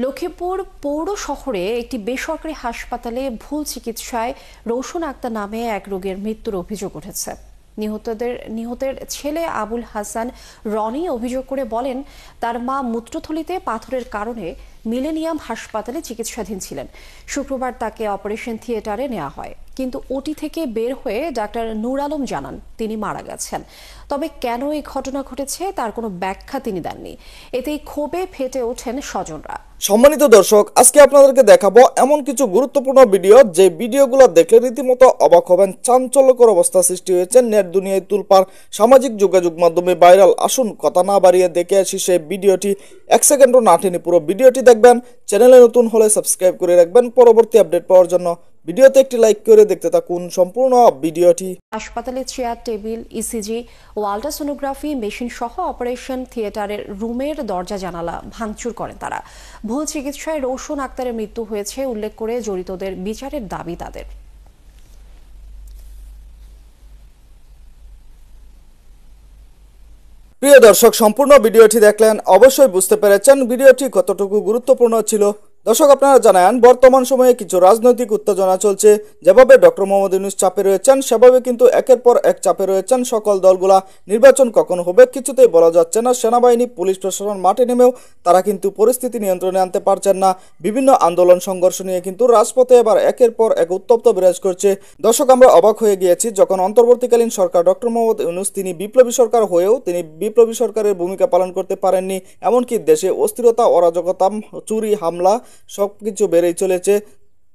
লক্ষ্মীপুর পৌর শহরে একটি বেসরকারি হাসপাতালে ভুল চিকিৎসায় রৌশন আক্তার নামে এক রোগীর মৃত্যুর অভিযোগ উঠেছে। নিহতের ছেলে আবুল হাসান রনি অভিযোগ করে বলেন, তার মা মূত্রথলিতে পাথরের কারণে মিলেনিয়াম হাসপাতালে চিকিৎসাধীন ছিলেন। শুক্রবার তাকে অপারেশন থিয়েটারে নেওয়া হয়, কিন্তু ওটি থেকে বের হয়ে ডাক্তার নূর আলম জানান তিনি মারা গেছেন। তবে কেন এই ঘটনা ঘটেছে তার কোনো ব্যাখ্যা তিনি দেননি। এতেই ক্ষোভে ফেটে ওঠেন স্বজনরা। সম্মানিত দর্শক, আজকে আপনাদেরকে দেখাবো এমন কিছু গুরুত্বপূর্ণ ভিডিও যে ভিডিওগুলো দেখলে রীতিমতো অবাক হবেন। চাঞ্চল্যকর অবস্থা সৃষ্টি হয়েছে, নেট দুনিয়ায় তুলপার, সামাজিক যোগাযোগ মাধ্যমে ভাইরাল। আসুন কথা না বাড়িয়ে দেখে আসি সেই ভিডিওটি। 1 সেকেন্ডও না টেনে পুরো ভিডিওটি দেখবেন। চ্যানেলে নতুন হলে সাবস্ক্রাইব করে রাখবেন পরবর্তী আপডেট পাওয়ার জন্য। ভিডিওতে একটি লাইক করে দেখতে থাকুন সম্পূর্ণ ভিডিওটি। হাসপাতালে চেয়ার, টেবিল, ইসিজি ও আল্ট্রাসোনোগ্রাফি মেশিন সহ অপারেশন থিয়েটারের রুমের দরজা জানালা ভাঙচুর করেন তারা। ভুল চিকিৎসায় রৌশন আক্তারের মৃত্যু হয়েছে উল্লেখ করে জড়িতদের বিচারের দাবি তাদের। প্রিয় দর্শক, সম্পূর্ণ ভিডিওটি দেখলেন, অবশ্যই বুঝতে পেরেছেন ভিডিওটি কতটুকু গুরুত্বপূর্ণ ছিল। দর্শক, আপনারা জানেন বর্তমান সময়ে কিছু রাজনৈতিক উত্তেজনা চলছে। যেভাবে ডক্টর মোহাম্মদ ইউনূস চাপে রয়েছেন, সেভাবে কিন্তু একের পর এক চাপে রয়েছেন সকল দলগুলা। নির্বাচন কখন হবে কিছুতেই বলা যাচ্ছে না। সেনাবাহিনী, পুলিশ প্রশাসন মাঠে নেমেও তারা কিন্তু পরিস্থিতি নিয়ন্ত্রণে আনতে পারছেন না। বিভিন্ন আন্দোলন সংঘর্ষ নিয়ে কিন্তু রাজপথে এবার একের পর এক উত্তপ্ত বিরাজ করছে। দর্শক, আমরা অবাক হয়ে গিয়েছি যখন অন্তর্বর্তীকালীন সরকার ডক্টর মোহাম্মদ ইউনূস তিনি বিপ্লবী সরকার হয়েও তিনি বিপ্লবী সরকারের ভূমিকা পালন করতে পারেননি। এমনকি দেশে অস্থিরতা, অরাজকতা, চুরি, হামলা সবকিছু বেড়েই চলেছে।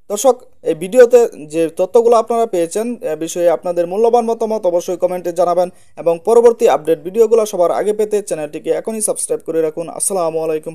দর্শক, এই ভিডিওতে যে তথ্যগুলো আপনারা পেয়েছেন এ বিষয়ে আপনাদের মূল্যবান মতামত অবশ্যই কমেন্টে জানাবেন এবং পরবর্তী আপডেট ভিডিওগুলো সবার আগে পেতে চ্যানেলটিকে এখনই সাবস্ক্রাইব করে রাখুন। আসসালামু আলাইকুম।